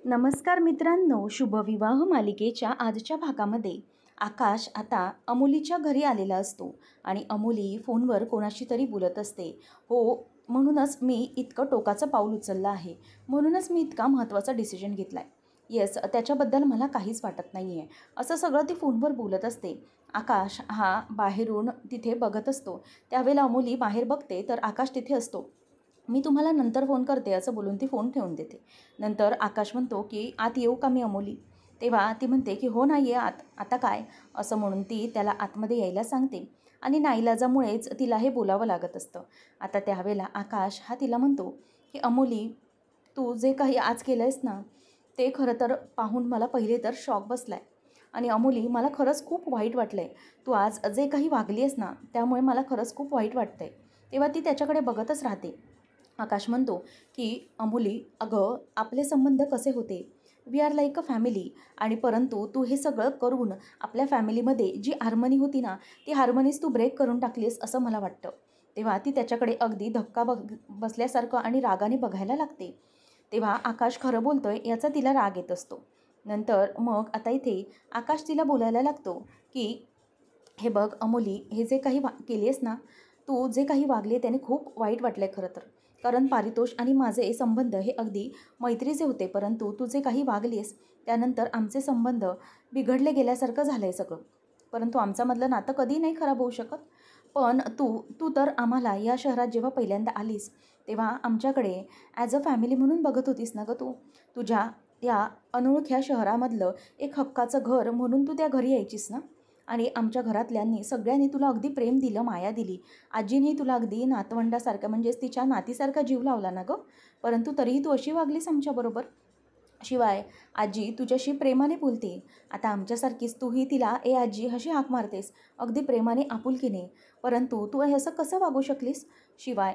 नमस्कार मित्रांनो, शुभविवाह मालिकेच्या आजच्या भागामध्ये आकाश आता अमोलीच्या घरी आलेला असतो आणि अमोली फोनवर कोणाशी तरी बोलत असते. हो, म्हणूनच मी इतकं टोकाचं पाऊल उचललं आहे, म्हणूनच मी इतका महत्त्वाचा डिसिजन घेतला आहे. येस, त्याच्याबद्दल मला काहीच वाटत नाही आहे, असं सगळं ती फोनवर बोलत असते. आकाश हा बाहेरून तिथे बघत असतो. त्यावेळेला अमोली बाहेर बघते तर आकाश तिथे असतो. मी तुम्हाला नंतर फोन करते असं बोलून ती फोन ठेवून देते. नंतर आकाश म्हणतो की आत येऊ का मी अमोली? तेव्हा ती म्हणते की हो, नाही आहे आत, आता काय, असं म्हणून ती त्याला आतमध्ये यायला सांगते आणि नाईलाजामुळेच तिला हे बोलावं लागत असतं. आता त्यावेळेला आकाश हा तिला म्हणतो की अमोली, तू जे काही आज केलं आहेस ना, ते खरं तर पाहून मला पहिले तर शॉक बसला आहे आणि अमोली, मला खरंच खूप वाईट वाटलं आहे. तू आज जे काही वागली आहेस ना, त्यामुळे मला खरंच खूप वाईट वाटतं आहे. तेव्हा ती त्याच्याकडे बघतच राहते. आकाश म्हणतो की अमोली, अगं आपले संबंध कसे होते, we are like a family, आणि परंतु तू हे सगळं करून आपल्या फॅमिलीमध्ये जी हार्मनी होती ना, ती हार्मनीज तू ब्रेक करून टाकलीस असं मला वाटतं. तेव्हा ती त्याच्याकडे अगदी धक्का बसल्यासारखं आणि रागाने बघायला लागते. तेव्हा आकाश खरं बोलतोय याचा तिला राग येत असतो. नंतर मग आता इथे आकाश तिला बोलायला लागतो की हे बघ अमोली, हे जे काही केली आहेस ना, तू जे काही वागले त्याने खूप वाईट वाटलं आहे खरं तर. कारण पारितोष आणि माझे संबंध हे अगदी मैत्रीचे होते, परंतु तू जे काही वागलीस त्यानंतर आमचे संबंध बिघडले गेल्यासारखं झालं आहे सगळं. परंतु आमच्यामधलं नातं कधी नाही खराब होऊ शकत. पण तू तू तर आम्हाला या शहरात जेव्हा पहिल्यांदा आलीस तेव्हा आमच्याकडे ॲज अ फॅमिली म्हणून बघत होतीस ना गं तू. तुझ्या या अनोळख्या शहरामधलं एक हक्काचं घर म्हणून तू त्या घरी यायचीस ना, आणि आमच्या घरातल्यांनी सगळ्यांनी तुला अगदी प्रेम दिलं, माया दिली. आजीनेही तुला अगदी नातवंडासारखं म्हणजेच तिच्या नातीसारखा जीव लावला ना गं. परंतु तरीही तू अशी वागलीस आमच्याबरोबर. शिवाय आजी तुझ्याशी प्रेमाने बोलते. आता आमच्यासारखीच तूही तिला ए आजी अशी हाक मारतेस, अगदी प्रेमाने, आपुलकीने. परंतु तू हे असं कसं वागू शकलीस? शिवाय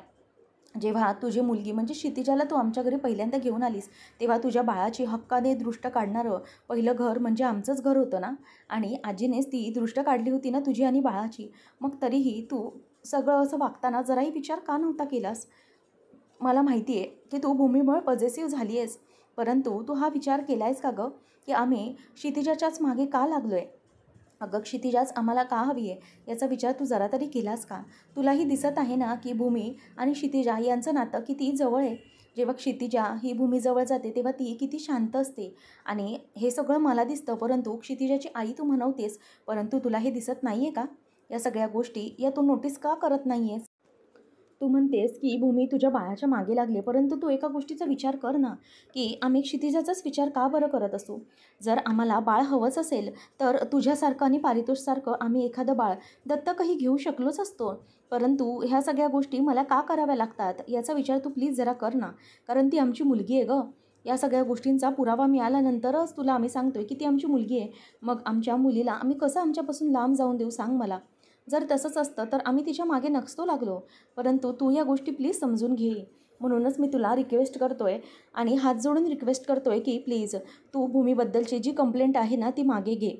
जेव्हा तुझी मुलगी म्हणजे क्षितिजाला तू आमच्या घरी पहिल्यांदा घेऊन आलीस तेव्हा तुझ्या बाळाची हक्काने दृष्ट काढणारं पहिलं घर म्हणजे आमचंच घर होतं ना, आणि आजीनेच ती दृष्ट काढली होती ना तुझी आणि बाळाची. मग तरीही तू सगळं असं वागताना जराही विचार का नव्हता केलास? मला माहिती आहे की तू भूमीमुळे पॉझिटिव्ह झाली आहेस, परंतु तू हा विचार केला आहेस का गं की आम्ही क्षितिजाच्याच मागे का लागलो आहे? अगं क्षितिजाच आम्हाला का हवी आहे याचा विचार तू जरा तरी केलास का? तुलाही दिसत आहे ना की भूमी आणि क्षितिजा यांचं नातं किती जवळ आहे. जेव्हा क्षितिजा ही भूमीजवळ जाते तेव्हा ती किती शांत असते, आणि हे सगळं मला दिसतं, परंतु क्षितिजाची आई तू म्हणवतेस, परंतु तुला हे दिसत नाही आहे का? या सगळ्या गोष्टी या तू नोटीस का करत नाही आहेस? तू म्हणतेस की भूमी तुझ्या बाळाच्या मागे लागले, परंतु तू एका गोष्टीचा विचार कर ना, की आम्ही क्षितिजाचाच विचार का बरं करत असू? जर आम्हाला बाळ हवंच असेल तर तुझ्यासारखं आणि पारितोषसारखं आम्ही एखादं बाळ दत्तकही घेऊ शकलोच असतो. परंतु ह्या सगळ्या गोष्टी मला का कराव्या लागतात याचा विचार तू प्लीज जरा कर ना, कारण ती आमची मुलगी आहे गं. या सगळ्या गोष्टींचा पुरावा मिळाल्यानंतरच तुला आम्ही सांगतोय की ती आमची मुलगी आहे. मग आमच्या मुलीला आम्ही कसं आमच्यापासून लांब जाऊन देऊ सांग मला? जर तसंच असतं तर आम्ही तिच्या मागे नसतो लागलो. परंतु तू या गोष्टी प्लीज समजून घे. म्हणूनच मी तुला रिक्वेस्ट करतोय आणि हात जोडून रिक्वेस्ट करतोय की प्लीज तू भूमीबद्दलची जी कंप्लेंट आहे ना ती मागे घे.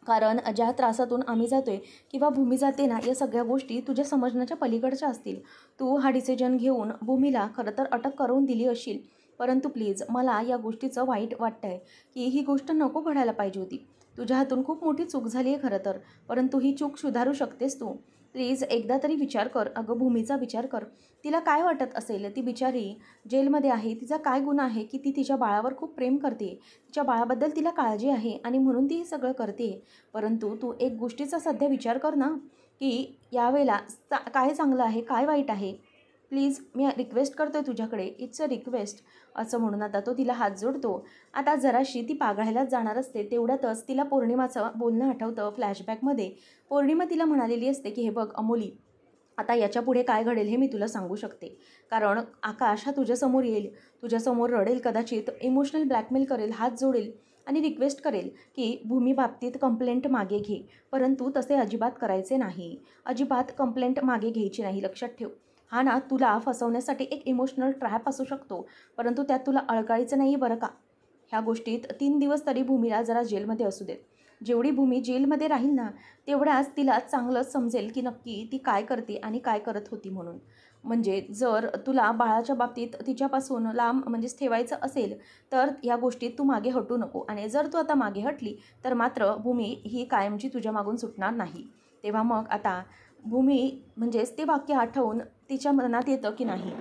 कारण ज्या त्रासातून आम्ही जातोय किंवा भूमी जाते ना, या सगळ्या गोष्टी तुझ्या समजण्याच्या पलीकडच्या असतील. तू हा डिसिजन घेऊन भूमीला खरं तर अटक करून दिली असशील, परंतु प्लीज मला या गोष्टीचं वाईट वाटतंय की ही गोष्ट नको घडायला पाहिजे होती. तुझ्या हातून खूप मोठी चूक झाली आहे खरं तर, परंतु ही चूक सुधारू शकतेस तू. प्लीज एकदा तरी विचार कर. अगं भूमीचा विचार कर. तिला काय वाटत असेल? ती बिचारी जेलमध्ये आहे, तिचा काय गुन्हा आहे की ती तिच्या बाळावर खूप प्रेम करते, तिच्या बाळाबद्दल तिला काळजी आहे आणि म्हणून ती हे सगळं करते. परंतु तू एक गोष्टीचा सध्या विचार कर ना, की यावेळेला काय चांगलं आहे, काय वाईट आहे? प्लीज मी रिक्वेस्ट करतोय तुझ्याकडे, इट्स अ रिक्वेस्ट, असं म्हणून आता तो तिला हात जोडतो. आता जराशी ती पागळायलाच जाणार असते तेवढ्यातच तिला पौर्णिमाचं बोलणं आठवतं. फ्लॅशबॅकमध्ये पौर्णिमा तिला म्हणालेली असते की हे बघ अमोली, आता याच्यापुढे काय घडेल हे मी तुला सांगू शकते. कारण आकाश हा तुझ्यासमोर येईल, तुझ्यासमोर रडेल, कदाचित इमोशनल ब्लॅकमेल करेल, हात जोडेल आणि रिक्वेस्ट करेल की भूमी बाबतीत कंप्लेंट मागे घे. परंतु तसे अजिबात करायचे नाही. अजिबात कंप्लेंट मागे घ्यायची नाही, लक्षात ठेव. हा ना तुला फसवण्यासाठी एक इमोशनल ट्रॅप असू शकतो, परंतु त्यात तुला अडकायचं नाही बरं का. ह्या गोष्टीत 3 दिवस तरी भूमीला जरा जेलमध्ये असू देत. जेवढी भूमी जेलमध्ये राहील ना तेवढ्याच तिला चांगलंच समजेल की नक्की ती काय करते आणि काय करत होती म्हणून. म्हणजे जर तुला बाळाच्या बाबतीत तिच्यापासून लांब म्हणजेच ठेवायचं असेल तर या गोष्टीत तू मागे हटू नको, आणि जर तू आता मागे हटली तर मात्र भूमी ही कायमची तुझ्या मागून सुटणार नाही. तेव्हा मग आता भूमी म्हणजेच ते वाक्य आठवून तिच्या मनात येतं की नाही,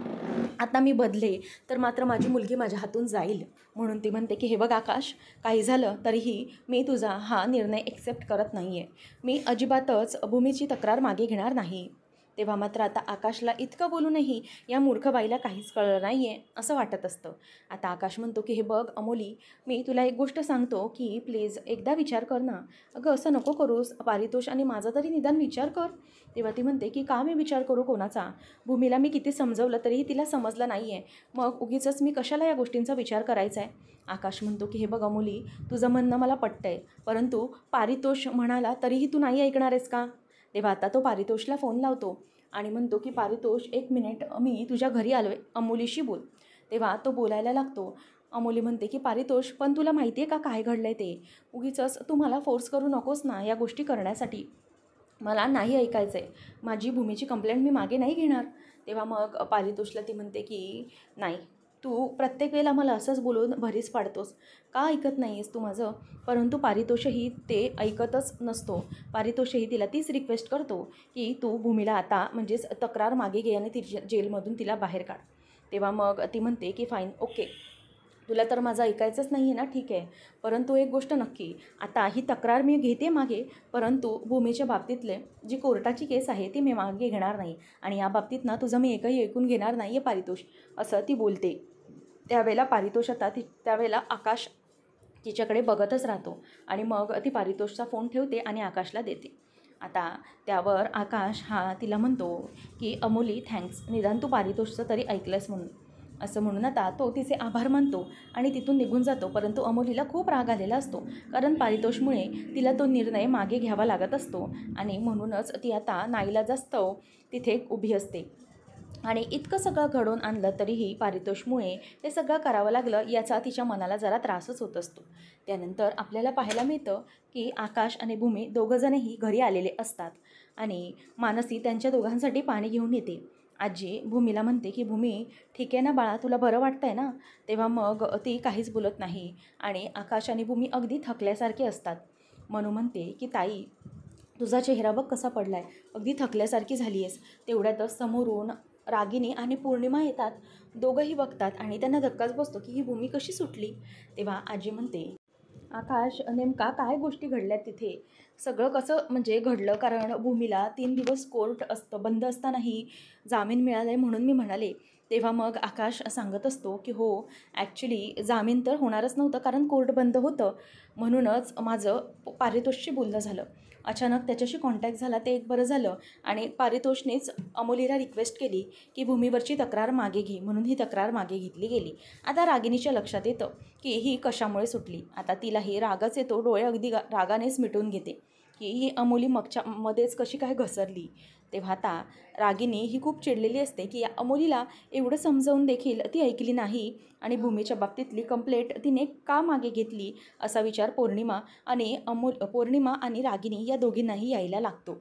आता मी बदले तर मात्र माझी मुलगी माझ्या हातून जाईल. म्हणून ती म्हणते की हे बघ आकाश, काही झालं तरीही मी तुझा हा निर्णय एक्सेप्ट करत नाही आहे. मी अजिबातच भूमीची तक्रार मागे घेणार नाही. तेव्हा मात्र आता आकाशला इतकं बोलूनही या मूर्ख बाईला काहीच कळलं नाही आहे असं वाटत असतं. आता आकाश म्हणतो की हे बघ अमोली, मी तुला एक गोष्ट सांगतो की प्लीज एकदा विचार कर ना. अगं असं नको करूस, पारितोष आणि माझा तरी निदान विचार कर. तेव्हा ती म्हणते की का मी विचार करू कोणाचा? भूमीला मी किती समजवलं तरीही तिला समजलं नाही आहे, मग उगीचच मी कशाला या गोष्टींचा विचार करायचा आहे. आकाश म्हणतो की हे बघ अमोली, तुझं म्हणणं मला पटतं आहे, परंतु पारितोष म्हणाला तरीही तू नाही ऐकणार आहेस का? तेव्हा आता तो पारितोषला फोन लावतो आणि म्हणतो की पारितोष 1 मिनिट, मी तुझ्या घरी आलो आहे, अमोलीशी बोल. तेव्हा तो बोलायला लागतो. अमोली म्हणते की पारितोष, पण तुला माहिती आहे का काय घडलं आहे ते? उगीचच तू मला फोर्स करू नकोस ना या गोष्टी करण्यासाठी. मला नाही ऐकायचं आहे, माझी भूमीची कंप्लेंट मी मागे नाही घेणार. तेव्हा मग पारितोषला ती म्हणते की नाही, तू प्रत्येक वेळेला मला असंच बोलून भरीस पाडतोस, का ऐकत नाही आहेस तू माझं? परंतु पारितोषही ते ऐकतच नसतो. पारितोषही तिला तीच रिक्वेस्ट करतो की तू भूमीला आता म्हणजेच तक्रार मागे घे आणि ती जेलमधून तिला बाहेर काढ. तेव्हा मग ती म्हणते की फाईन, ओके, तुला तर माझं ऐकायचंच नाही आहे ना, ठीक आहे. परंतु एक गोष्ट नक्की, आता ही तक्रार मी घेते मागे, परंतु भूमीच्या बाबतीतले जी कोर्टाची केस आहे ती मी मागे घेणार नाही, आणि या बाबतीत ना तुझं मी एकही ऐकून घेणार नाही आहे पारितोष, असं ती बोलते. त्यावेळेला पारितोष आता त्यावेळेला आकाश तिच्याकडे बघतच राहतो आणि मग ती पारितोषचा फोन ठेवते आणि आकाशला देते. आता त्यावर आकाश हा तिला म्हणतो की अमोली थँक्स, निदान तू पारितोषचं तरी ऐकलंस म्हणून. असं म्हणून आता तो तिचे आभार मानतो आणि तिथून निघून जातो. परंतु अमोलीला खूप राग आलेला असतो, कारण पारितोषमुळे तिला तो निर्णय मागे घ्यावा लागत असतो आणि म्हणूनच ती आता नाईलाजास्तव तिथे उभी असते. आणि इतकं सगळं घडवून आणलं तरीही पारितोषमुळे हे सगळं करावं लागलं याचा तिच्या मनाला जरा त्रासच होत असतो. त्यानंतर आपल्याला पाहायला मिळतं की आकाश आणि भूमी दोघंजणही घरी आलेले असतात आणि मानसी त्यांच्या दोघांसाठी पाणी घेऊन येते. आजी भूमीला म्हणते की भूमी, ठीक आहे ना बाळा, तुला बरं वाटतंय ना? तेव्हा मग ती काहीच बोलत नाही आणि आकाश आणि भूमी अगदी थकल्यासारखे असतात. मनू म्हणते की ताई, तुझा चेहरा बघ कसा पडलाय, अगदी थकल्यासारखी झाली आहेस. तेवढ्यातच समोरून रागिनी आणि पौर्णिमा येतात. दोघंही बघतात आणि त्यांना धक्काच बसतो की ही भूमी कशी सुटली. तेव्हा आजी म्हणते, आकाश नेमका काय गोष्टी घडल्यात तिथे, सगळं कसं म्हणजे घडलं? कारण भूमीला 3 दिवस कोर्ट बंद असतानाही जामीन मिळाला आहे म्हणून मी म्हणाले. तेव्हा मग आकाश सांगत असतो की हो, ॲक्च्युली जामीन तर होणारच नव्हतं कारण कोर्ट बंद होतं, म्हणूनच माझं पारितोषशी बोलणं झालं. अचानक त्याच्याशी कॉन्टॅक्ट झाला ते एक बरं झालं, आणि पारितोषनेच अमोलीला रिक्वेस्ट केली की भूमीवरची तक्रार मागे घे, म्हणून ही तक्रार मागे घेतली गेली. आता रागिनीच्या लक्षात येतं की ही कशामुळे सुटली. आता तिलाही रागच येतो, डोळे अगदी रागानेच मिटून घेते की ही अमोली मध्येच कशी काय घसरली. तेव्हा आता रागिनी ही खूप चिडलेली असते की या अमोलीला एवढं समजावून देखील ती ऐकली नाही आणि भूमीच्या बाबतीतली कंप्लेंट तिने का मागे घेतली असा विचार पौर्णिमा आणि रागिनी या दोघींनाही यायला लागतो.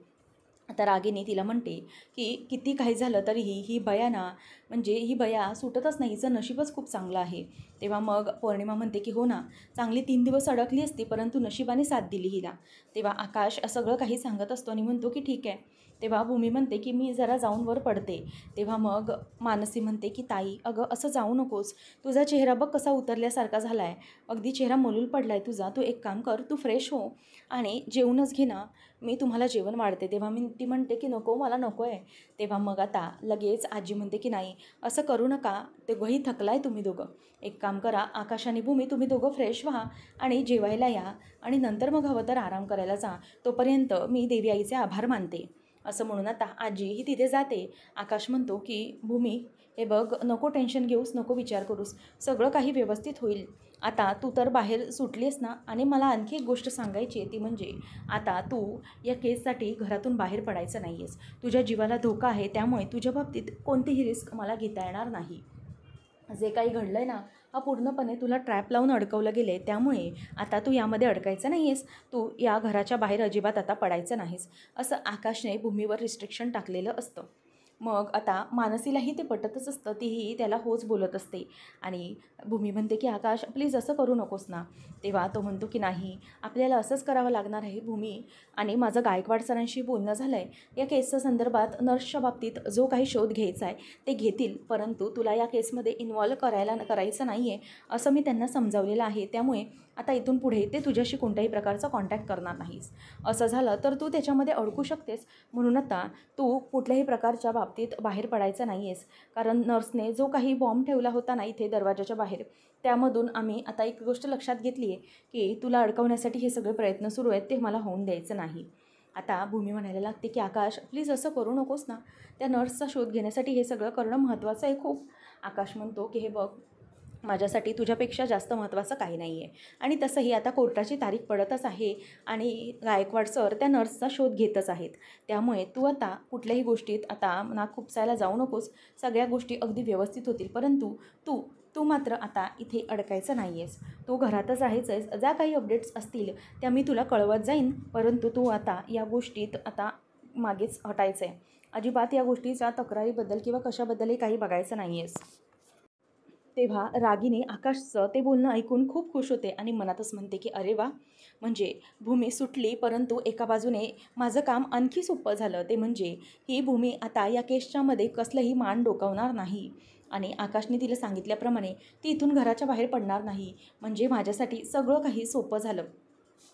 आता रागिनी तिला म्हणते की किती काही झालं तरीही ही बया ना, म्हणजे ही बया सुटतच नाही, हिचं नशीबच खूप चांगलं आहे. तेव्हा मग पौर्णिमा म्हणते की हो ना, चांगली 3 दिवस अडकली असती परंतु नशिबाने साथ दिली हिला. तेव्हा आकाश सगळं काही सांगत असतो आणि म्हणतो की ठीक आहे. तेव्हा भूमी म्हणते की मी जरा जाऊन वर पडते. तेव्हा मग मानसी म्हणते की ताई, अगं असं जाऊ नकोस, तुझा चेहरा बघ कसा उतरल्यासारखा झाला आहे, अगदी चेहरा मलूल पडला आहे तुझा, तू एक काम कर, तू फ्रेश हो आणि जेवूनच घे ना, मी तुम्हाला जेवण वाढते. तेव्हा ती म्हणते की नको, मला नको आहे. तेव्हा मग आता लगेच आजी म्हणते की नाही, असं करू नका, तेव्हाही थकलाय तुम्ही दोघं, एक काम करा, आकाश आणि भूमी तुम्ही दोघं फ्रेश व्हा आणि जेवायला या आणि नंतर मग हवं तर आराम करायला जा, तोपर्यंत मी देवी आईचे आभार मानते. असं म्हणून आता आजी ही तिथे जाते. आकाश म्हणतो की भूमी, हे बघ, नको टेन्शन घेऊस, नको विचार करूस, सगळं काही व्यवस्थित होईल. आता तू तर बाहेर सुटलीस ना, आणि मला आणखी एक गोष्ट सांगायची आहे, ती म्हणजे आता तू या केससाठी घरातून बाहेर पडायचं नाही आहेस. तुझ्या जीवाला धोका आहे, त्यामुळे तुझ्या बाबतीत कोणतीही रिस्क मला घेता येणार नाही. जे काही घडलं आहे ना, हा पूर्णपणे तुला ट्रॅप लावून अडकवलं गेलं आहे, त्यामुळे आता तू यामध्ये अडकायचं नाही आहेस, तू या घराच्या बाहेर अजिबात आता पडायचं नाहीस, असं आकाशने भूमीवर रिस्ट्रिक्शन टाकलेलं असतं. मग आता मानसीलाही ते पटतच असतं, तीही त्याला होच बोलत असते. आणि भूमी म्हणते की आकाश प्लीज असं करू नकोस ना. तेव्हा तो म्हणतो की नाही, आपल्याला असंच करावं लागणार आहे भूमी. आणि माझं गायकवाड सरांशी बोलणं झालं आहे, या केसच्या संदर्भात नर्सच्या बाबतीत जो काही शोध घ्यायचा आहे ते घेतील, परंतु तुला या केसमध्ये इन्व्हॉल्व करायचं नाही आहे असं मी त्यांना समजावलेलं आहे. त्यामुळे आता इथून पुढे ते तुझ्याशी कोणत्याही प्रकारचा कॉन्टॅक्ट करणार नाहीस. असं झालं तर तू त्याच्यामध्ये अडकू शकतेस. म्हणून आता तू कुठल्याही प्रकारच्या बाबतीत बाहेर पडायचं नाही आहेस. कारण नर्सने जो काही बॉम्ब ठेवला होता ना इथे दरवाजाच्या बाहेर, त्यामधून आम्ही आता एक गोष्ट लक्षात घेतली आहे की तुला अडकवण्यासाठी हे सगळे प्रयत्न सुरू आहेत, ते मला होऊन द्यायचं नाही. आता भूमी म्हणायला लागते की आकाश प्लीज असं करू नकोस ना. त्या नर्सचा शोध घेण्यासाठी हे सगळं करणं महत्त्वाचं आहे खूप. आकाश म्हणतो की हे बघ, माझ्यासाठी तुझ्यापेक्षा जास्त महत्त्वाचं काही नाही आहे. आणि तसंही आता कोर्टाची तारीख पडतच आहे आणि गायकवाड सर त्या नर्सचा शोध घेतच आहेत. त्यामुळे तू आता कुठल्याही गोष्टीत आता नाक खुपसायला जाऊ नकोस. सगळ्या गोष्टी अगदी व्यवस्थित होतील. परंतु तू तू मात्र आता इथे अडकायचं नाही आहेस. तू घरातच आहेस. ज्या काही अपडेट्स असतील त्या मी तुला कळवत जाईन. परंतु तू आता या गोष्टीत आता मागेच हटायचं आहे. अजिबात या गोष्टीच्या तक्रारीबद्दल किंवा कशाबद्दलही काही बघायचं नाही आहेस. तेव्हा रागिनी आकाशचं ते बोलणं ऐकून खूप खुश होते आणि मनातच म्हणते की अरे वा, म्हणजे भूमी सुटली, परंतु एका बाजूने माझं काम आणखी सोपं झालं. ते म्हणजे ही भूमी आता या केसच्यामध्ये कसलंही मान डोकावणार नाही आणि आकाशने तिला सांगितल्याप्रमाणे ती इथून घराच्या बाहेर पडणार नाही. म्हणजे माझ्यासाठी सगळं काही सोपं झालं,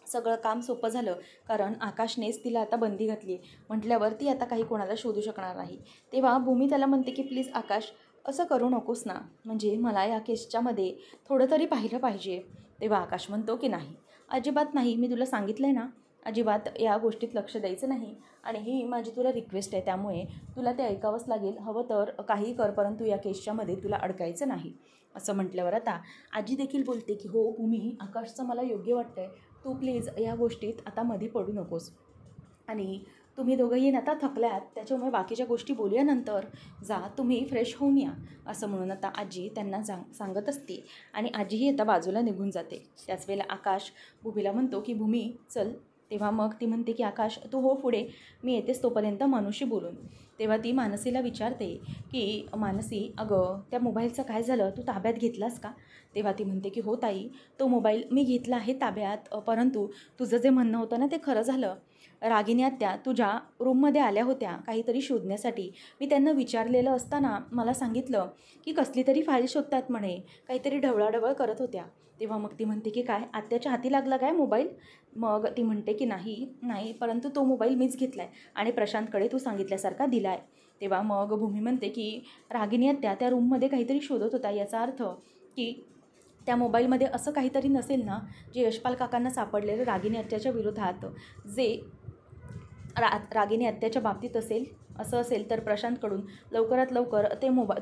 सगळं काम सोपं झालं. कारण आकाशनेच तिला आता बंदी घातली म्हटल्यावर ती आता काही कोणाला शोधू शकणार नाही. तेव्हा भूमी त्याला म्हणते की प्लीज आकाश असं करू नकोस ना, म्हणजे मला या केसच्यामध्ये थोडं तरी पाहिलं पाहिजे. तेव्हा आकाश म्हणतो की नाही, अजिबात नाही, मी तुला सांगितलं आहे ना, अजिबात या गोष्टीत लक्ष द्यायचं नाही. आणि ही माझी तुला रिक्वेस्ट आहे, त्यामुळे तुला ते ऐकावंच लागेल. हवं तर काही कर, परंतु या केसच्यामध्ये तुला अडकायचं नाही. असं म्हटल्यावर आता आजी देखील बोलते की हो भूमी, आकाशचं मला योग्य वाटतं आहे, तू प्लीज या गोष्टीत आता मध्ये पडू नकोस. आणि तुम्ही दोघंही आता थकल्यात, त्याच्यामुळे बाकीच्या गोष्टी बोलूया नंतर. जा तुम्ही फ्रेश होऊन या. असं म्हणून आता आजी त्यांना सांगत असते आणि आजीही आता बाजूला निघून जाते. त्याच वेळेला आकाश भूमीला म्हणतो की भूमी चल. तेव्हा मग ती म्हणते की आकाश तू हो पुढे, मी येतेच तोपर्यंत मानुशी बोलून. तेव्हा ती मानसीला विचारते की मानसी अगं, त्या मोबाईलचं काय झालं, तू ताब्यात घेतलास का? तेव्हा ती म्हणते की हो ताई, तो मोबाईल मी घेतला आहे ताब्यात, परंतु तुझं जे म्हणणं होतं ना ते खरं झालं. रागिनी आत्या तुझ्या रूममध्ये आल्या होत्या काहीतरी शोधण्यासाठी. मी त्यांना विचारलेलं असताना मला सांगितलं की कसली तरी फाईल शोधतात म्हणे, काहीतरी ढवळाढवळ करत होत्या. तेव्हा मग ती म्हणते की काय, आत्याच्या हाती लागला काय मोबाईल? मग ती म्हणते की नाही, परंतु तो मोबाईल मीच घेतला आहे आणि प्रशांतकडे तू सांगितल्यासारखा दिला आहे. तेव्हा मग भूमी म्हणते की रागिनी आत्या त्या रूममध्ये काहीतरी शोधत होता, याचा अर्थ की त्या मोबाईलमध्ये असं काहीतरी नसेल ना जे यशपाल काकांना सापडलेलं रागिनी आत्याच्या विरोधात, जे रागिनी आत्याच्या बाबतीत असेल. असं असेल तर प्रशांतकडून लवकरात लवकर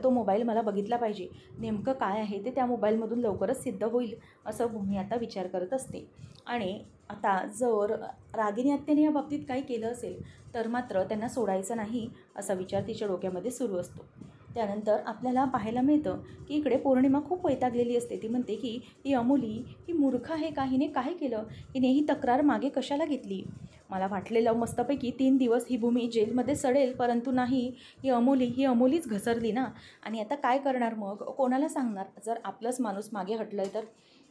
तो मोबाईल मला बघितला पाहिजे. नेमकं काय आहे ते त्या मोबाईलमधून लवकरच सिद्ध होईल, असं भूमी आता विचार करत असते. आणि आता जर रागिनी आत्याने या बाबतीत काही केलं असेल तर मात्र त्यांना सोडायचं नाही, असा विचार तिच्या डोक्यामध्ये सुरू असतो. त्यानंतर आपल्याला पाहायला मिळतं की इकडे पौर्णिमा खूप वैतागलेली असते. ती म्हणते की ही अमोली ही मूर्ख आहे का, हिने काय केलं, हिने ही तक्रार मागे कशाला घेतली. मला वाटलेलं मस्तपैकी 3 दिवस ही भूमी जेलमध्ये सडेल, परंतु नाही, ही अमोलीच घसरली ना. आणि आता काय करणार मग, कोणाला सांगणार जर आपलंच माणूस मागे हटलं तर.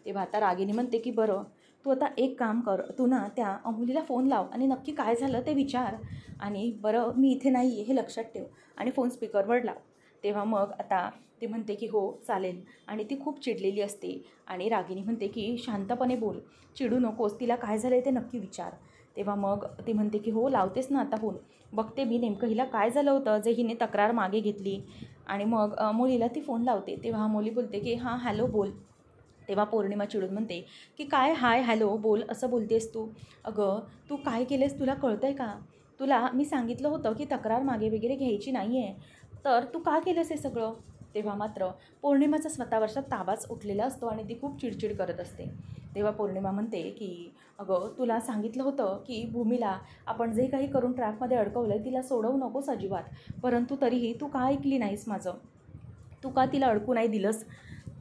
तेव्हा आता रागिनी म्हणते की बरं, तू आता एक काम कर, तू ना त्या अमोलीला फोन लाव आणि नक्की काय झालं ते विचार. आणि बरं मी इथे नाही आहे हे लक्षात ठेव आणि फोन स्पीकरवर लाव. तेव्हा मग आता ती म्हणते की हो चालेल. आणि ती खूप चिडलेली असते आणि रागिनी म्हणते की शांतपणे बोल, चिडू नकोस, तिला काय झालं आहे ते नक्की विचार. तेव्हा मग ती म्हणते की हो लावतेस ना आता फोन, बघते मी नेमकं हिला काय झालं होतं जे हिने तक्रार मागे घेतली. आणि मग अमोलीला ती फोन लावते. तेव्हा अमोली बोलते की हां हॅलो बोल. तेव्हा पौर्णिमा चिडून म्हणते की काय हाय हॅलो बोल असं बोलतेस तू. अगं तू काय केलेस तुला कळतं आहे का? तुला मी सांगितलं होतं की तक्रार मागे वगैरे घ्यायची नाही आहे, तर तू का केलंस हे सगळं? तेव्हा मात्र पौर्णिमाचा स्वतःवरचा ताबाच उठलेला असतो आणि ती खूप चिडचिड करत असते. तेव्हा पौर्णिमा म्हणते की अगं तुला सांगितलं होतं की भूमीला आपण जे काही करून ट्रॅपमध्ये अडकवलं आहे तिला सोडवू नकोस अजिबात, परंतु तरीही तू का ऐकली नाहीस माझं? तू का तिला अडकू नाही दिलंस?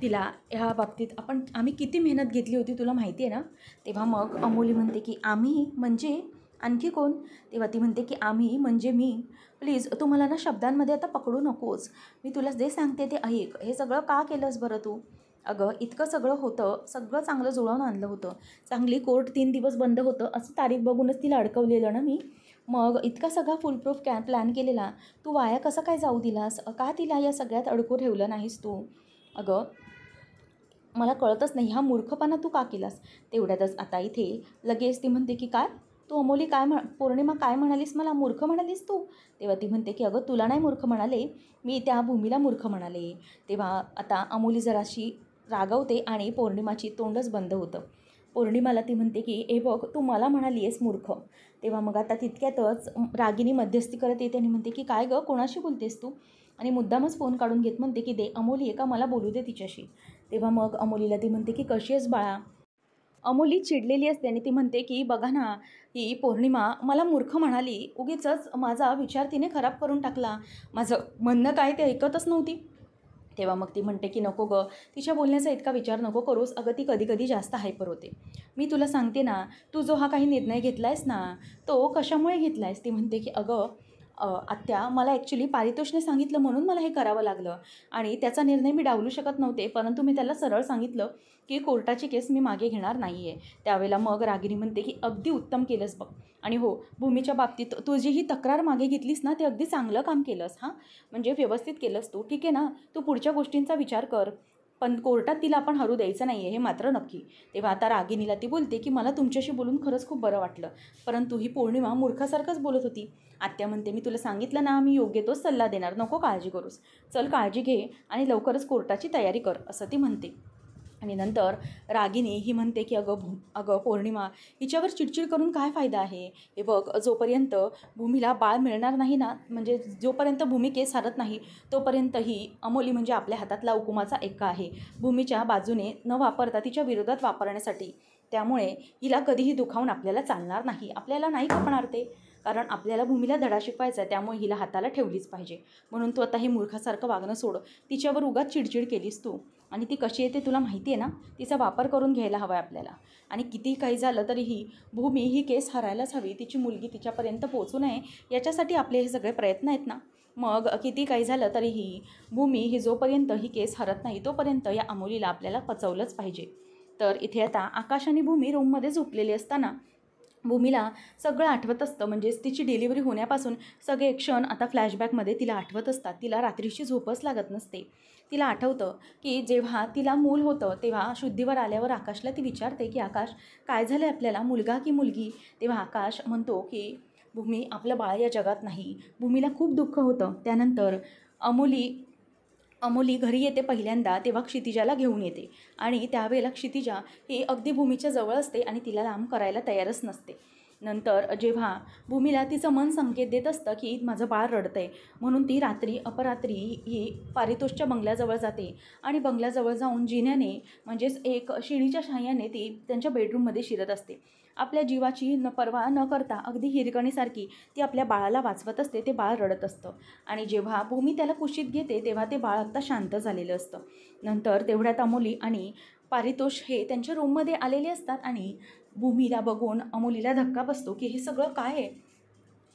तिला ह्या बाबतीत आम्ही किती मेहनत घेतली होती तुला माहिती आहे ना. तेव्हा मग अमोली म्हणते की आम्ही म्हणजे आणखी कोण? तेव्हा ती म्हणते की आम्ही म्हणजे मी. प्लीज तू मला ना शब्दांमध्ये आता पकडू नकोस. मी तुला जे सांगते ते ऐक. हे सगळं का केलंस बरं तू? अगं इतकं सगळं होतं, सगळं चांगलं जुळवून आणलं होतं. चांगली कोर्ट 3 दिवस बंद होतं असं तारीख बघूनच तिला अडकवलेलं ना मी. मग इतका सगळा फुलप्रूफ प्लॅन केलेला तू वाया कसा काय जाऊ दिलास? का तिला या सगळ्यात अडकू ठेवलं नाहीस तू? अगं मला कळतच नाही हा मूर्खपणा तू का केलास? तेवढ्यातच आता इथे लगेच ती म्हणते की काय? तू अमोली काय पौर्णिमा काय म्हणालीस मला? मूर्ख म्हणालीस तू? तेव्हा ती म्हणते की अगं तुला नाही मूर्ख म्हणाले, मी त्या भूमीला मूर्ख म्हणाले. तेव्हा आता अमोली जराशी रागवते आणि पौर्णिमाची तोंडच बंद होतं. पौर्णिमाला ती म्हणते की ए बघ तू मला म्हणाली आहेस मूर्ख. तेव्हा मग आता तितक्यातच रागिनी मध्यस्थी करत येते आणि म्हणते की काय गं कोणाशी बोलतेस तू? आणि मुद्दामच फोन काढून घेत म्हणते की दे अमोली आहे का, मला बोलू दे तिच्याशी. तेव्हा मग अमोलीला ती म्हणते की कशी आहेस बाळा? अमोली चिडलेली असते आणि ती म्हणते की बघा ना, ही पौर्णिमा मला मूर्ख म्हणाली, उगीचच माझा विचार तिने खराब करून टाकला. माझं म्हणणं काय ते ऐकतच नव्हती. तेव्हा मग ती म्हणते की नको गं, तिच्या बोलण्याचा इतका विचार नको करूस. अगं ती कधी कधी जास्त हायपर होते. मी तुला सांगते ना, तू जो हा काही निर्णय घेतला आहेस ना, तो कशामुळे घेतला आहेस? ती म्हणते की अगं आत्या मला ॲक्च्युली पारितोषने सांगितलं म्हणून मला हे करावं लागलं आणि त्याचा निर्णय मी डावलू शकत नव्हते. परंतु मी त्याला सरळ सांगितलं की कोर्टाची केस मी मागे घेणार नाही आहे. त्यावेळेला मग रागिनी म्हणते की अगदी उत्तम केलंस बघ. आणि हो, भूमीच्या बाबतीत तुझी ही तक्रार मागे घेतलीस ना, ते अगदी चांगलं काम केलंस हां. म्हणजे व्यवस्थित केलंस तू. ठीक आहे ना, तू पुढच्या गोष्टींचा विचार कर. पण कोर्टात तिला आपण हरू द्यायचं नाही आहे हे मात्र नक्की. तेव्हा आता रागिनीला ती बोलते की मला तुमच्याशी बोलून खरंच खूप बरं वाटलं. परंतु ही पौर्णिमा मूर्खासारखंच बोलत होती. आत्या म्हणते मी तुला सांगितलं ना, मी योग्य तोच सल्ला देणार, नको काळजी करूस. चल काळजी घे आणि लवकरच कोर्टाची तयारी कर असं ती म्हणते. आणि नंतर रागिनी ही म्हणते की अगं पौर्णिमा हिच्यावर चिडचिड करून काय फायदा आहे? हे बघ जोपर्यंत भूमीला बाळ मिळणार नाही ना, म्हणजे जोपर्यंत भूमी केस हरत नाही तोपर्यंत ही अमोली म्हणजे आपल्या हातातला हुकुमाचा एक्का आहे, भूमीच्या बाजूने न वापरता तिच्या विरोधात वापरण्यासाठी. त्यामुळे हिला कधीही दुखावून आपल्याला चालणार नाही, आपल्याला नाही खपणार ते. कारण आपल्याला भूमीला धडा शिकवायचा आहे, त्यामुळे हिला हाताला ठेवलीच पाहिजे. म्हणून तू आता हे मूर्खासारखं वागणं सोड. तिच्यावर उगाच चिडचिड केलीस तू आणि ती कशी आहे ते तुला माहिती आहे ना, तिचा वापर करून घ्यायला हवा आहे आपल्याला. आणि कितीही काही झालं तरीही भूमी ही केस हरायलाच हवी, तिची मुलगी तिच्यापर्यंत पोहोचू नये याच्यासाठी आपले हे सगळे प्रयत्न आहेत ना. मग किती काही झालं तरीही भूमी ही जोपर्यंत ही केस हरत नाही तोपर्यंत या अमोलीला आपल्याला पचवलंच पाहिजे. तर इथे आता आकाश आणि भूमी रूममध्ये झोपलेली असताना भूमीला सगळं आठवत असतं. म्हणजेच तिची डिलिव्हरी होण्यापासून सगळे क्षण आता फ्लॅशबॅकमध्ये तिला आठवत असतात. तिला रात्रीची झोपच लागत नसते. तिला आठवतं की जेव्हा तिला मूल होतं तेव्हा शुद्धीवर आल्यावर आकाशला ती विचारते की आकाश काय झालं आहे आपल्याला, मुलगा की मुलगी? तेव्हा आकाश म्हणतो की भूमी आपलं बाळ या जगात नाही. भूमीला खूप दुःख होतं. त्यानंतर अमोली अमोली घरी येते पहिल्यांदा, तेव्हा क्षितिजाला घेऊन येते आणि त्यावेळेला क्षितिजा ही अगदी भूमीच्या जवळ असते आणि तिला लांब करायला तयारच नसते. नंतर जेव्हा भूमीला तिचं मन संकेत देत असतं की माझं बाळ रडतंय, म्हणून ती रात्री अपरात्री ही पारितोषच्या बंगल्याजवळ जाते आणि बंगल्याजवळ जाऊन जिन्याने म्हणजेच एक शिडीच्या साहाय्याने ती त्यांच्या बेडरूममध्ये शिरत असते. आपल्या जीवाची पर्वा न करता अगदी हिरकणीसारखी ती आपल्या बाळाला वाचवत असते. ते बाळ रडत असतं आणि जेव्हा भूमी त्याला कुशीत घेते तेव्हा ते बाळ आत्ता शांत झालेलं असतं. नंतर तेवढ्यात अमोली आणि पारितोष हे त्यांच्या रूममध्ये आलेले असतात आणि भूमीला बघून अमोलीला धक्का बसतो की हे सगळं काय आहे?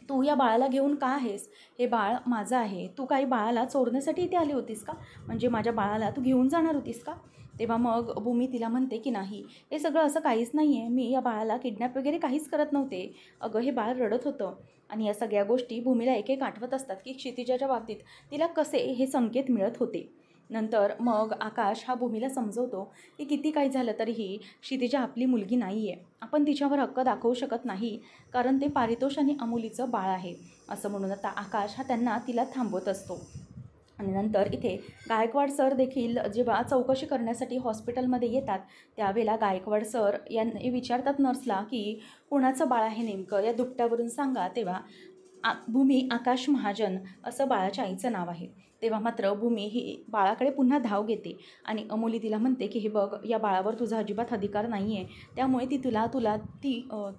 तू या बाळाला घेऊन का आहेस? हे बाळ माझं आहे. तू काही बाळाला चोरण्यासाठी इथे आली होतीस का? म्हणजे माझ्या बाळाला तू घेऊन जाणार होतीस का? तेव्हा मग भूमी तिला म्हणते की नाही, हे सगळं असं काहीच नाही आहे. मी या बाळाला किडनॅप वगैरे काहीच करत नव्हते. अगं हे बाळ रडत होतं. आणि या सगळ्या गोष्टी भूमीला एक एक आठवत असतात की क्षितिजाच्या बाबतीत तिला कसे हे संकेत मिळत होते. नंतर मग आकाश हा भूमीला समजवतो की किती काही झालं तरीही क्षितिजा आपली मुलगी नाही आहे. आपण तिच्यावर हक्क दाखवू शकत नाही कारण ते पारितोष आणि अमोलीचं बाळ आहे असं म्हणून आता आकाश हा तिला थांबवत असतो. आणि नंतर इथे गायकवाड सर देखील जेव्हा चौकशी करण्यासाठी हॉस्पिटलमध्ये येतात त्यावेळेला गायकवाड सर यांनी विचारतात नर्सला की कोणाचं बाळ आहे नेमकं, या दुपट्यावरून सांगा. तेव्हा भूमी आकाश महाजन असं बाळाच्या आईचं नाव आहे. तेव्हा मात्र भूमी ही बाळाकडे पुन्हा धाव घेते आणि अमोली तिला म्हणते की हे बघ या बाळावर तुझा अजिबात अधिकार नाही आहे, त्यामुळे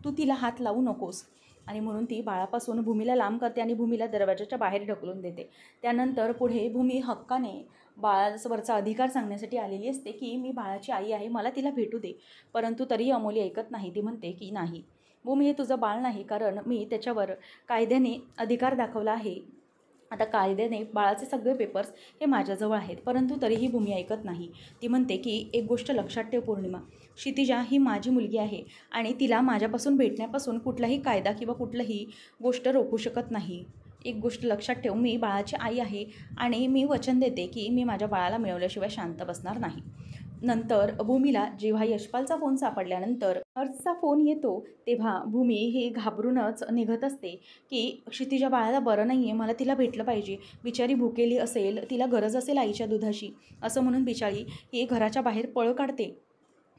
तू तिला हात लावू नकोस. आणि म्हणून ती बाळापासून भूमीला लांब करते आणि भूमीला दरवाजाच्या बाहेर ढकलून देते. त्यानंतर पुढे भूमी हक्काने बाळावरचा अधिकार सांगण्यासाठी आलेली असते की मी बाळाची आई आहे, मला तिला भेटू दे. परंतु तरीही अमोली ऐकत नाही. ती म्हणते की नाही, भूमी हे तुझं बाळ नाही, कारण मी त्याच्यावर कायद्याने अधिकार दाखवला आहे. आता कायद्याने बाळाचे सगळे पेपर्स हे माझ्याजवळ आहेत, परंतु तरीही भूमी ऐकत नाही. ती म्हणते की एक गोष्ट लक्षात ठेव पौर्णिमा, क्षितिजा ही माझी मुलगी आहे आणि तिला माझ्यापासून भेटण्यापासून कुठलाही कायदा किंवा कुठलीही गोष्ट रोखू शकत नाही. एक गोष्ट लक्षात ठेव, मी बाळाची आई आहे आणि मी वचन देते की मी माझ्या बाळाला मिळवल्याशिवाय शांत बसणार नाही. नंतर भूमीला जेव्हा यशपालचा फोन सापडल्यानंतर नर्सचा फोन येतो, तेव्हा भूमी ही घाबरूनच निघत असते की क्षितिजा बाळाला बरं नाही आहे, मला तिला भेटलं पाहिजे, बिचारी भुकेली असेल, तिला गरज असेल आईच्या दुधाची, असं म्हणून बिचारी ही घराच्या बाहेर पळ काढते.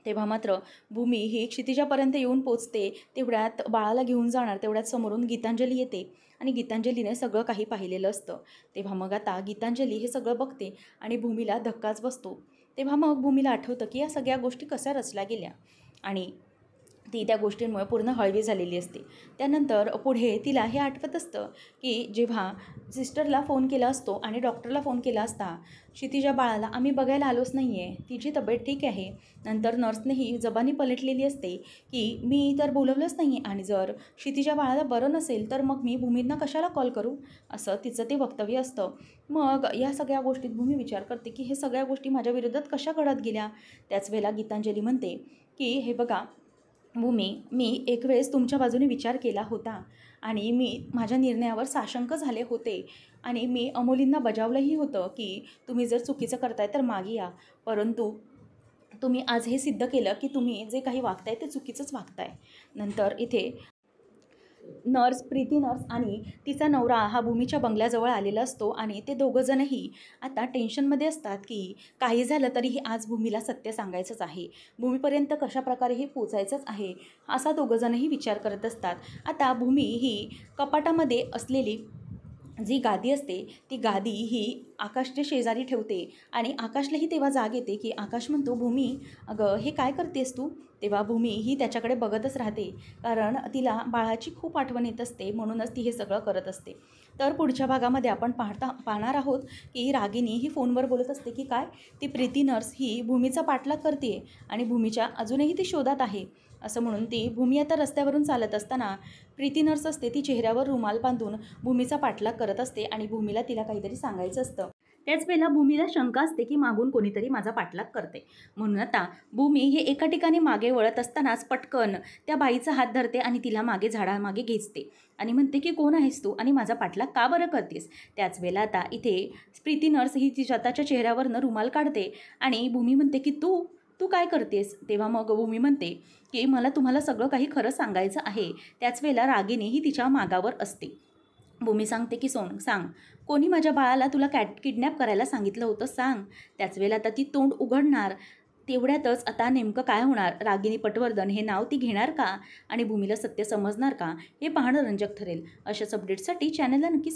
तेव्हा मात्र भूमी ही क्षितिजापर्यंत येऊन पोचते. तेवढ्यात बाळाला घेऊन जाणार, तेवढ्यात समोरून गीतांजली येते आणि गीतांजलीने सगळं काही पाहिलेलं असतं. तेव्हा मग आता गीतांजली हे सगळं बघते आणि भूमीला धक्काच बसतो. तेव्हा मग भूमीला आठवतं की या सगळ्या गोष्टी कशा रचल्या गेल्या आणि ती त्या गोष्टींमुळे पूर्ण हळवी झालेली असते. त्यानंतर पुढे तिला हे आठवत असतं की जेव्हा सिस्टरला फोन केला असतो आणि डॉक्टरला फोन केला असता, क्षितिजा बाळाला आम्ही बघायला आलोच नाही आहे, तिची तब्येत ठीक आहे. नंतर नर्सनेही जबानी पलटलेली असते की मी तर बोलवलंच नाही आहे आणि जर क्षितिजा बाळाला बरं नसेल तर मग मी भूमींना कशाला कॉल करू, असं तिचं ते वक्तव्य असतं. मग या सगळ्या गोष्टीत भूमी विचार करते की हे सगळ्या गोष्टी माझ्या विरोधात कशा घडत गेल्या. त्याच वेळेला गीतांजली म्हणते की हे बघा भूमी, मी एक वेळेस तुमच्या बाजूने विचार केला होता आणि मी माझ्या निर्णयावर साशंक झाले होते आणि मी अमोलींना बजावलंही होतं की तुम्ही जर चुकीचं करताय तर मागे या, परंतु तुम्ही आज हे सिद्ध केलं की तुम्ही जे काही वागताय ते चुकीचंच वागताय. नंतर इथे नर्स, प्रीती नर्स आणि तिचा नवरा हा भूमीच्या बंगल्याजवळ आलेला असतो आणि ते दोघंजणही आता टेन्शनमध्ये असतात की काही झालं तरीही आज भूमीला सत्य सांगायचंच आहे, भूमीपर्यंत कशाप्रकारेही पोचायचंच आहे, असा दोघंजणही विचार करत असतात. आता भूमी ही कपाटामध्ये असलेली जी गादी असते ती गादी ही आकाशच्या शेजारी ठेवते आणि आकाशलाही तेव्हा जाग येते की आकाश म्हणतो, भूमी अगं हे काय करतेस तू. तेव्हा भूमी ही त्याच्याकडे बघतच राहते, कारण तिला बाळाची खूप आठवण येत असते, म्हणूनच ती हे सगळं करत असते. तर पुढच्या भागामध्ये आपण पाहणार आहोत की रागिनी ही फोनवर बोलत असते की काय ती प्रीती नर्स ही भूमीचा पाठलाग करते आणि भूमीच्या अजूनही ती शोधात आहे, असं म्हणून ती भूमी आता रस्त्यावरून चालत असताना प्रीती नर्स असते ती चेहऱ्यावर रुमाल बांधून भूमीचा पाठलाग करत असते आणि भूमीला तिला काहीतरी सांगायचं असतं. त्याच वेळेला भूमीला शंका असते की मागून कोणीतरी माझा पाठलाग करते, म्हणून आता भूमी हे एका ठिकाणी मागे वळत असतानाच पटकन त्या बाईचा हात धरते आणि तिला मागे झाडामागे घेचते आणि म्हणते की कोण आहेस तू आणि माझा पाठलाग का बरं करतेस. त्याच वेळेला आता इथे प्रीती नर्स ही ती स्वतःच्या चेहऱ्यावरनं रुमाल काढते आणि भूमी म्हणते की तू तू काय करतेस. तेव्हा मग भूमी म्हणते की मला तुम्हाला सगळं काही खरं सांगायचं आहे. त्याच वेळेला रागिनी ही तिच्या मागावर असते. भूमी सांगते की सांग, कोणी माझ्या बाळाला तुला किडनॅप करायला सांगितलं होतं सांग. त्याच वेळेला आता ती तोंड उघडणार, तेवढ्यातच आता नेमकं काय होणार, रागिनी पटवर्धन हे नाव ती घेणार का आणि भूमीला सत्य समजणार का, हे पाहणं रंजक ठरेल. अशाच अपडेट्ससाठी चॅनलला नक्की